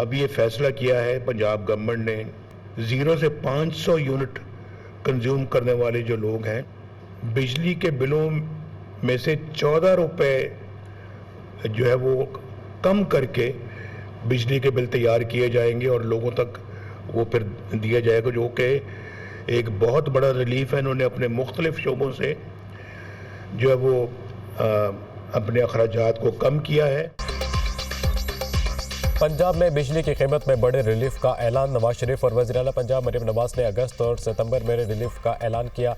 अब ये फैसला किया है पंजाब गवर्नमेंट ने, 0 से 500 यूनिट कंज्यूम करने वाले जो लोग हैं, बिजली के बिलों में से 14 रुपए जो है वो कम करके बिजली के बिल तैयार किए जाएंगे और लोगों तक वो फिर दिया जाएगा, जो कि एक बहुत बड़ा रिलीफ है। इन्होंने अपने मुख्तलिफ शोबों से जो है वो अपने अखराजात को कम किया है। पंजाब में बिजली की कीमत में बड़े रिलीफ का ऐलान। नवाज शरीफ और वज़ीर आला पंजाब मरीम नवाज ने अगस्त और सितंबर में रिलीफ का ऐलान किया।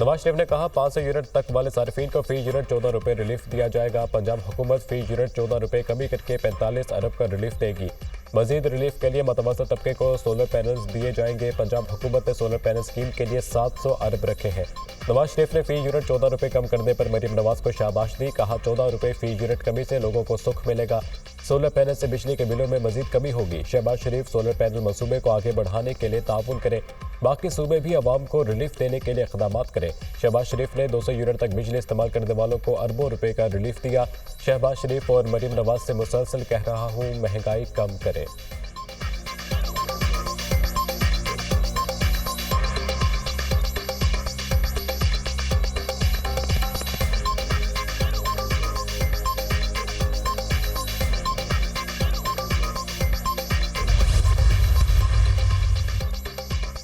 नवाज शरीफ ने कहा 500 यूनिट तक वाले सार्फिन को फी यूनिट 14 रुपये रिलीफ दिया जाएगा। पंजाब हुकूमत फी यूनिट 14 रुपये कमी करके 45 अरब का रिलीफ देगी। मजीद रिलीफ के लिए मतवसत तबके को सोलर पैनल्स दिए जाएंगे। पंजाब हुकूमत ने सोलर पैनल स्कीम के लिए 700 अरब रखे हैं। नवाज शरीफ ने फी यूनिट 14 रुपये कम करने पर मरीम नवाज को शाबाश दी। कहा 14 रुपये फी यूनिट कमी से लोगों को सुख मिलेगा। सोलर पैनल से बिजली के बिलों में मजीद कमी होगी। शहबाज शरीफ सोलर पैनल मंसूबे को आगे बढ़ाने के लिए ताउन करें। बाकी सूबे भी अवाम को रिलीफ देने के लिए इक़दामात करें। शहबाज शरीफ ने 200 यूनिट तक बिजली इस्तेमाल करने वालों को अरबों रुपए का रिलीफ दिया। शहबाज शरीफ और मरीम नवाज से मुसलसल कह रहा हूँ महंगाई कम करें।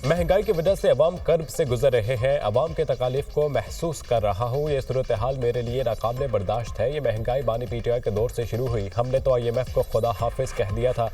महंगाई की वजह से अवाम कर्ब से गुजर रहे हैं। अवाम के तकालीफ को महसूस कर रहा हूँ। ये सूरत हाल मेरे लिए नाकाबिले बर्दाश्त है। ये महंगाई बानी PTI के दौर से शुरू हुई। हमने तो IMF को खुदा हाफिज कह दिया था।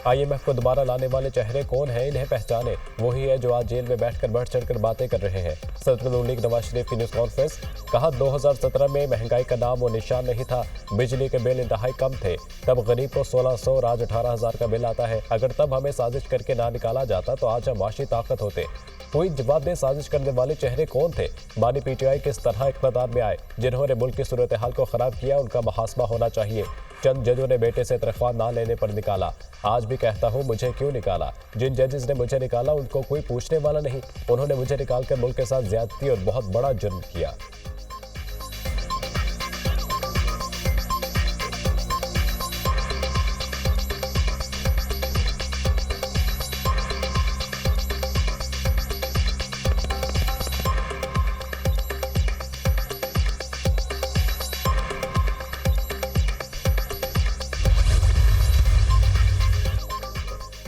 IMF को दोबारा लाने वाले चेहरे कौन हैं, इन्हें पहचाने। वही है जो आज जेल में बैठकर बढ़ चढ़कर बातें कर रहे हैं। सदर नून लीग नवाज शरीफ की न्यूज़ कॉन्फ्रेंस। कहा 2017 में महंगाई का नाम और निशान नहीं था। बिजली के बिल इंतहाई कम थे। तब गरीब को 1600 और आज 18,000 का बिल आता है। अगर तब हमें साजिश करके ना निकाला जाता तो आज हम माशी ताकत होते। कोई जवाब दे, साजिश करने वाले चेहरे कौन थे? बानी PTI किस तरह इक़्तिदार में आए? जिन्होंने मुल्क की सूरत हाल को ख़राब किया उनका मुहासबा होना चाहिए। चंद जजों ने बेटे से तनख्वाह ना लेने पर निकाला। आज भी कहता हूँ मुझे क्यों निकाला? जिन जजेस ने मुझे निकाला उनको कोई पूछने वाला नहीं। उन्होंने मुझे निकालकर मुल्क के साथ ज्यादती और बहुत बड़ा जुर्म किया।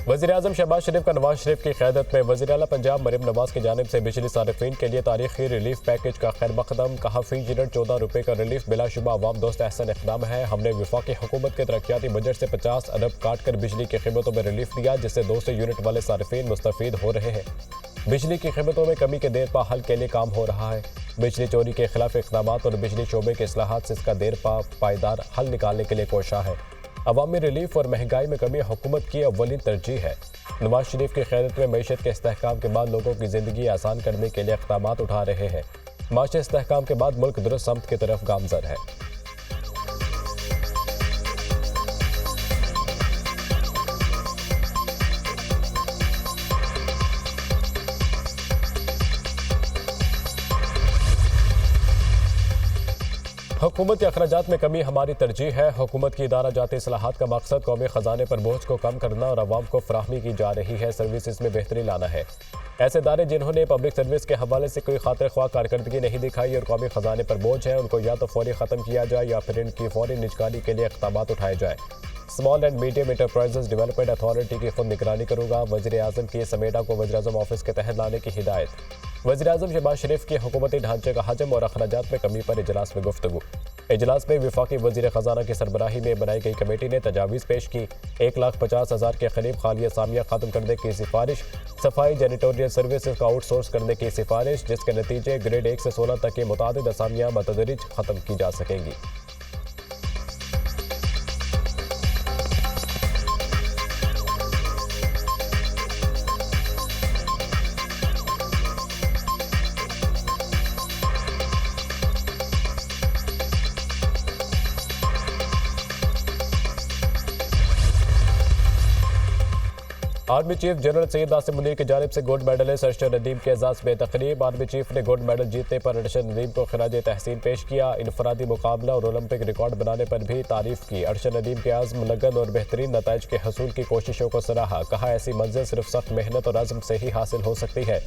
वज़ीर-ए-आज़म शहबाज शरीफ का नवाज शरीफ की क़यादत में वज़ीर आला पंजाब मरीम नवाज की जानिब से बिजली सारिफीन के लिए तारीखी रिलीफ पैकेज का खैर मकदम। कहा फी यूनिट 14 रुपये का रिलीफ बिलाशुबा अवाम दोस्त एहसन इक़दाम है। हमने वफाकी हुकूमत के तरक्याती बजट से 50 अरब काट कर बिजली की कीमतों में रिलीफ दिया, जिससे 200 यूनिट वाले सारिफीन मुस्तफ़ीद हो रहे हैं। बिजली की कीमतों में कमी के देर पा हल के लिए काम हो रहा है। बिजली चोरी के खिलाफ इक़दामात और बिजली शोबे के इस्लाहात से इसका देर पा पायदार हल निकालने के लिए कोशा है। अवामी रिलीफ और महंगाई में कमी हुकूमत की अव्वलीन तरजीह है। नवाज शरीफ की क़यादत में मईशत के इस्तेहकाम के बाद लोगों की ज़िंदगी आसान करने के लिए इक़दामात उठा रहे हैं। माशी इस्तेहकाम के बाद मुल्क दुरुस्त समत की तरफ गामज़र है। हुकूमत के अखराजात में कमी हमारी तरजीह है। हुकूमत की इदारा जाती इस्लाहात का मकसद कौमी ख़जाने पर बोझ को कम करना और अवाम को फराहमी की जा रही है सर्विसेज में बेहतरी लाना है। ऐसे इदारे जिन्होंने पब्लिक सर्विस के हवाले से कोई खातिर ख्वाह कारकर्दगी नहीं दिखाई और कौमी ख़जाने पर बोझ है, उनको या तो फौरी ख़त्म किया जाए या फिर इनकी फौरी निजकारी के लिए इक़दामात उठाए जाए। Small and medium enterprises development authority की खुद निगरानी करूँगा। वज़ीर-ए-आज़म की समेटा को वज़ीर-ए-आज़म ऑफिस के तहत लाने की हिदायत। वज़ीर-ए-आज़म शहबाज शरीफ की हुकूमती ढांचे का हजम और अखराजात में कमी पर इजलास में गुफ्तगू। इजलास में वफाकी वज़ीर ख़जाना की सरबराही में बनाई गई कमेटी ने तजावीज़ पेश की। 1,50,000 के करीब खाली असामियाँ ख़त्म करने की सिफारिश। सफाई जैनिटोरियल सर्विसेज का आउटसोर्स करने की सिफारिश, जिसके नतीजे ग्रेड 1 से 16 तक की मुतादिद असामियाँ मतदरिज ख़त्म की जा सकेंगी। Army chief general Syed Asim Munir की जानिब से गोल्ड मेडलिस्ट अरशद नदीम के एजाज में तकरीब। आर्मी चीफ ने गोल्ड मेडल जीतने पर अरशद नदीम को खराज तहसीन पेश किया। इनफरादी मुकाबला और ओलंपिक रिकॉर्ड बनाने पर भी तारीफ की। अरशद नदीम के आज़म, लगन और बेहतरीन नताइज के हसूल की कोशिशों को सराहा। कहा, ऐसी मंजिल सिर्फ सख्त मेहनत और अज़्म से ही हासिल हो सकती है।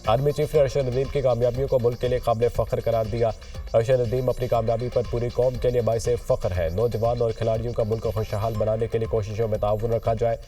आर्मी चीफ ने अरशद नदीम की कामयाबियों को मुल्क के लिए काबिल फ़ख्र करार दिया। अरशद नदीम अपनी कामयाबी पर पूरी कौम के लिए बाइस फ़ख्र है। नौजवान और खिलाड़ियों का मुल्क को खुशहाल बनाने के लिए कोशिशों में ताउन रखा जाए।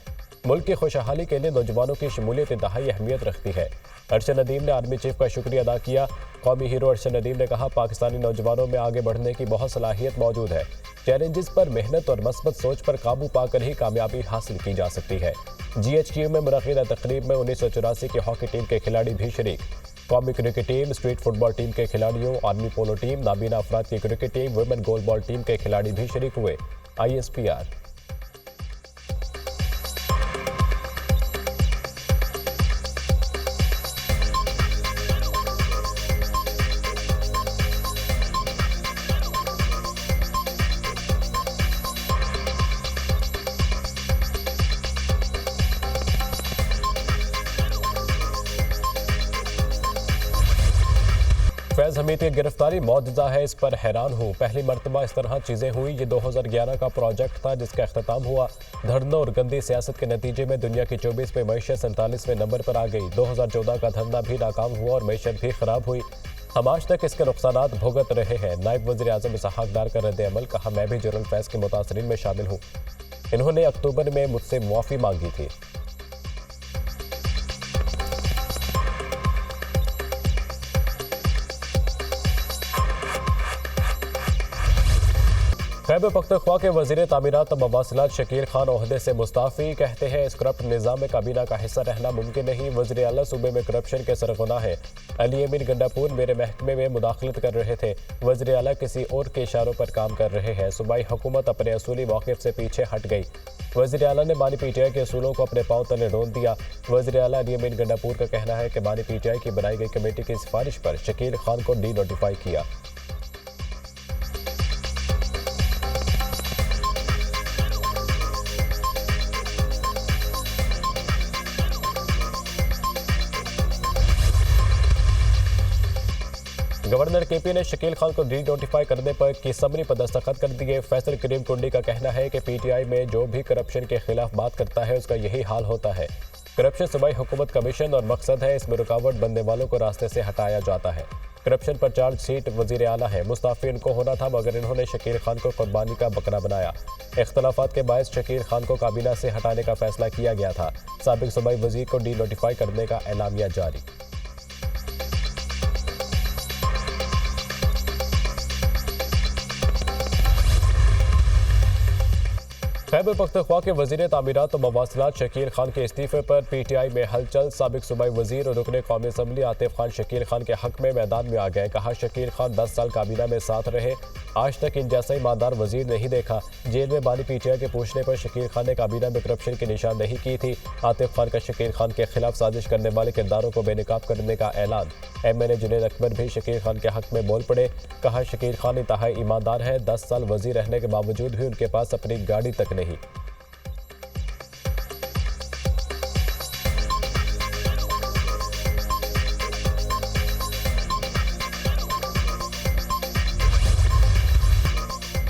मुल्क की खुशहाली के लिए नौजवानों की शमूलियत इंतहाई अहमियत रखती है। अरशद नदीम ने आर्मी चीफ का शुक्रिया अदा किया। कौमी हीरो अरशद नदीम ने कहा, पाकिस्तानी नौजवानों में आगे बढ़ने की बहुत सलाहियत मौजूद है। चैलेंजेस पर मेहनत और मस्बत सोच पर काबू पाकर ही कामयाबी हासिल की जा सकती है। GHQ में मुनक़िदा तकरीब में 1984 की हॉकी टीम के खिलाड़ी भी शरीक। कौमी cricket team, street football team के खिलाड़ियों, आर्मी पोलो टीम, नाबीना अफराद की cricket team, women goalball team के खिलाड़ी भी शरीक हुए। ISPR। फैज़ हमीद की गिरफ्तारी मौजूदा है, इस पर हैरान हूँ। पहली मरतबा इस तरह चीज़ें हुई। ये 2011 का प्रोजेक्ट था जिसका अख्ताम हुआ। धरनों और गंदी सियासत के नतीजे में दुनिया की 24वीं मईशत 47वें नंबर पर आ गई। 2014 का धरना भी नाकाम हुआ और मईशत भी खराब हुई। हम आज तक इसके नुकसानात भुगत रहे हैं। नायब वज़ीर आज़म इसहाक डार का रद्द अमल। कहा, मैं भी जनरल फैज़ के मुतासरीन में शामिल हूँ। इन्होंने अक्टूबर में मुझसे मुआफ़ी मांगी थी। खैबर पख्तूनख्वा के वज़ीर तामीरात और मवासिलात शकील खान ओहदे से मुस्ताफ़ी। कहते हैं, इस करप्ट निज़ाम काबीना का हिस्सा रहना मुमकिन नहीं। वज़ीर आला सूबे में करप्शन के सरगना है। अली अमीन गंडापुर मेरे महकमे में मुदाखलत कर रहे थे। वज़ीर आला किसी और के इशारों पर काम कर रहे हैं। सूबाई हुकूमत अपने असूली मौक़िफ़ से पीछे हट गई। वज़ीर आला ने बानी PTI के असूलों को अपने पाँव तले रोन दिया। वज़ीर आला अली अमीन गंडापुर का कहना है कि बानी PTI की बनाई गई कमेटी की सिफारिश पर शकील खान को डी-नोटिफाई किया। गवर्नर KP ने शकील खान को डी-नोटिफाई करने पर की समरी पर दस्तखत कर दिए। फैसल करीम कुंडी का कहना है कि PTI में जो भी करप्शन के खिलाफ बात करता है उसका यही हाल होता है। करप्शन सूबाई हुकूमत का मिशन और मकसद है, इसमें रुकावट बनने वालों को रास्ते से हटाया जाता है। करप्शन पर चार्ज शीट वज़ीर आला है। मुस्ताफ़ी इनको होना था मगर इन्होंने शकील खान को कुर्बानी का बकरा बनाया। इख्तलाफात के बायस शकील खान को काबीना से हटाने का फैसला किया गया था। साबिक सूबाई वज़ीर को डी-नोटिफाई करने का एलामिया जारी। खैबर पख्तूनख्वा के वज़ीर तामीरात और मवासिलात शकील खान के इस्तीफे पर PTI में हलचल। साबिक सूबाई वज़ीर और रुकने कौमी असम्बली आतिफ खान शकील खान के हक में मैदान में आ गए। कहा, शकील खान 10 साल काबीना में साथ रहे, आज तक इन जैसा ईमानदार वज़ीर नहीं देखा। जेल में बानी PTI के पूछने पर शकील खान ने काबीना में करप्शन की निशानदेही की थी। आतिफ खान का शकील खान के खिलाफ साजिश करने वाले किरदारों को बेनकाब करने का ऐलान। MNA जुनैद अकबर भी शकील खान के हक में बोल पड़े। कहा, शकील खान इंतहाई ईमानदार है। 10 साल वज़ीर रहने के बावजूद भी उनके पास अपनी गाड़ी तक नहीं।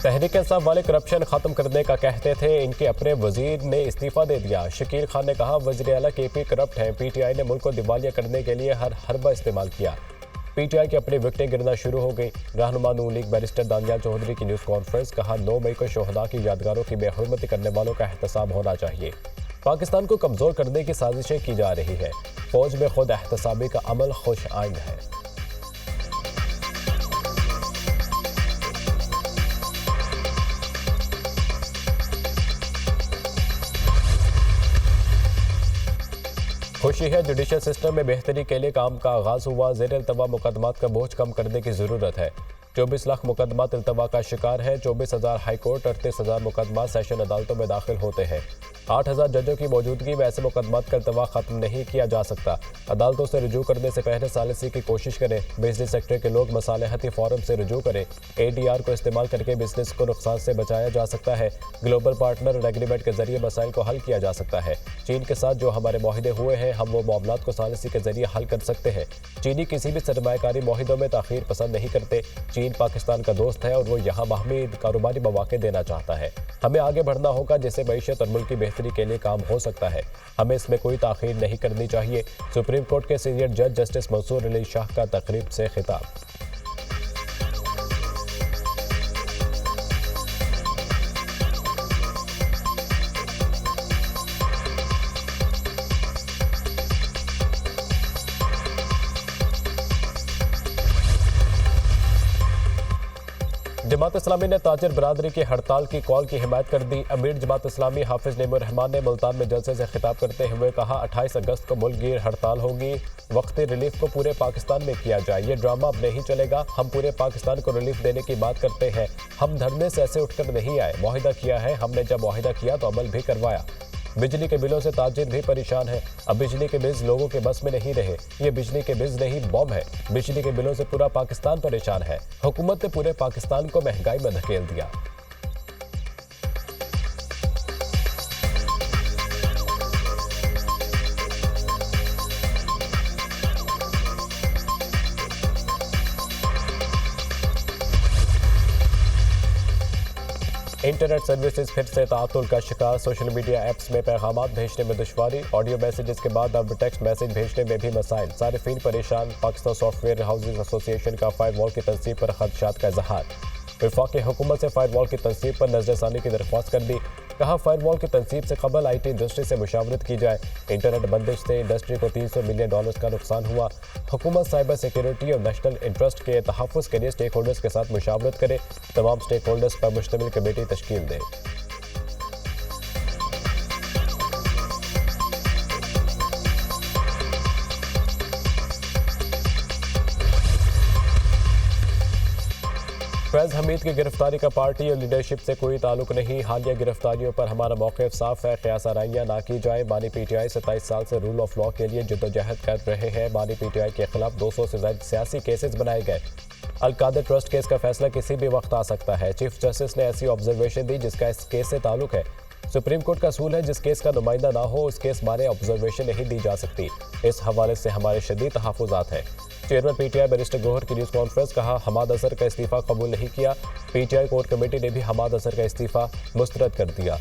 तहरीक इंसाफ वाले करप्शन खत्म करने का कहते थे, इनके अपने वजीर ने इस्तीफा दे दिया। शकील खान ने कहा, वज़ीर आला KP करप्ट हैं। PTI ने मुल्क को दिवालिया करने के लिए हर हरबा इस्तेमाल किया। PTI की अपनी विकटें गिरना शुरू हो गई। रहनुमा नून लीग बैरिस्टर दानियाल चौधरी की न्यूज़ कॉन्फ्रेंस। कहा, 9 मई को शोहदा की यादगारों की बेहुरमती करने वालों का एहतसाब होना चाहिए। पाकिस्तान को कमज़ोर करने की साजिशें की जा रही है। फौज में खुद एहतसाबी का अमल खुश आइंद है। खुशी है, जुडिशल सिस्टम में बेहतरी के लिए काम का आगाज हुआ। ज़ेर-इल्तवा मुकदमात का बोझ कम करने की ज़रूरत है। 24 लाख मुकदमात इल्तवा का शिकार है। 24,000 हाई कोर्ट, 38,000 मुकदमात सेशन अदालतों में दाखिल होते हैं। 8,000 जजों की मौजूदगी में ऐसे मुकदमात का अल्तवा खत्म नहीं किया जा सकता। अदालतों से रुजू करने से पहले सालिसी की कोशिश करें। बिजली सेक्टर के लोग मसालहती फोरम से रुजू करें। ADR को इस्तेमाल करके बिजनेस को नुकसान से बचाया जा सकता है। ग्लोबल पार्टनर और एग्रीमेंट के जरिए मसाइल को हल किया जा सकता है। चीन के साथ जो हमारे मुआहदे हुए हैं, हम वो मामलात को सालिसी के जरिए हल कर सकते हैं। चीनी किसी भी सरमायाकारी मुआहदों में ताखीर पसंद नहीं करते। चीन पाकिस्तान का दोस्त है और वो यहाँ बाहमी कारोबारी मौके देना चाहता है। हमें आगे बढ़ना होगा जिससे मईशत और मुल्क की बेहतरी के लिए काम हो सकता है। हमें इसमें कोई ताखीर नहीं करनी चाहिए। सुप्रीम कोर्ट के सीनियर जज जस्टिस मंसूर अली शाह का तकरीब से खिताब। जमात इस्लामी ने ताजिर बरादरी की हड़ताल की कॉल की हिमायत कर दी। अमीर जमात इस्लामी हाफिज नईमुर रहमान ने मुल्तान में जलसे से खिताब करते हुए कहा, 28 अगस्त को मुल्क गिर हड़ताल होगी। वक्ती रिलीफ को पूरे पाकिस्तान में किया जाए। ये ड्रामा अब नहीं चलेगा। हम पूरे पाकिस्तान को रिलीफ देने की बात करते हैं। हम धरने से ऐसे उठकर नहीं आए। मुआहिदा किया है। हमने जब मुआहिदा किया तो अमल भी करवाया। बिजली के बिलों से ताजिर भी परेशान है। अब बिजली के बिल्स लोगों के बस में नहीं रहे। ये बिजली के बिल्स नहीं, बॉम्ब है। बिजली के बिलों से पूरा पाकिस्तान परेशान है। हुकूमत ने पूरे पाकिस्तान को महंगाई में धकेल दिया। इंटरनेट सर्विसेज फिर से तातुल का शिकार। सोशल मीडिया ऐप्स में पैगामात भेजने में दुश्वारी। ऑडियो मैसेजेस के बाद अब टेक्स्ट मैसेज भेजने में भी मसाइल। सारिफीन परेशान। पाकिस्तान सॉफ्टवेयर हाउसेज एसोसिएशन का फायरवॉल की तनसीब पर खदशात का इजहार। वफाकी हुकूमत से फायरवॉल की तनसीब पर नजरसानी की दरख्वास्त कर दी। कहा, फायरवॉल की तनसीब से कबल IT इंडस्ट्री से मुशावरत की जाए। इंटरनेट बंदिश से इंडस्ट्री को $300 मिलियन का नुकसान हुआ। हुकूमत साइबर सिक्योरिटी और नेशनल इंटरेस्ट के तहफ़्फ़ुज़ के लिए स्टेक होल्डर्स के साथ मुशावरत करे। तमाम स्टेक होल्डर्स पर मुश्तमिल कमेटी तश्कील दे। फैज़ हमीद की गिरफ्तारी का पार्टी और लीडरशिप से कोई ताल्लुक नहीं। हालिया गिरफ्तारियों पर हमारा मौक़िफ़ साफ है। क़यास आराइयाँ ना की जाए। बानी PTI 27 साल से रूल ऑफ लॉ के लिए जद्दोजहद कर रहे हैं। बानी PTI के खिलाफ 200 से ज़ायद सियासी केसेस बनाए गए। अल-कादर ट्रस्ट केस का फैसला किसी भी वक्त आ सकता है। चीफ जस्टिस ने ऐसी ऑब्जर्वेशन दी जिसका इस केस से ताल्लुक है। सुप्रीम कोर्ट का असूल है, जिस केस का नुमाइंदा ना हो उस केस बारे ऑब्जर्वेशन नहीं दी जा सकती। इस हवाले से हमारे शदीद तहफ़्फ़ुज़ात हैं। चेयरमैन PTI बैरिस्टर गौहर की न्यूज़ कॉन्फ्रेंस। कहा, हमाद अजहर का इस्तीफ़ा कबूल नहीं किया। PTI कोर कमेटी ने भी हमाद अजहर का इस्तीफ़ा मुस्तरद कर दिया।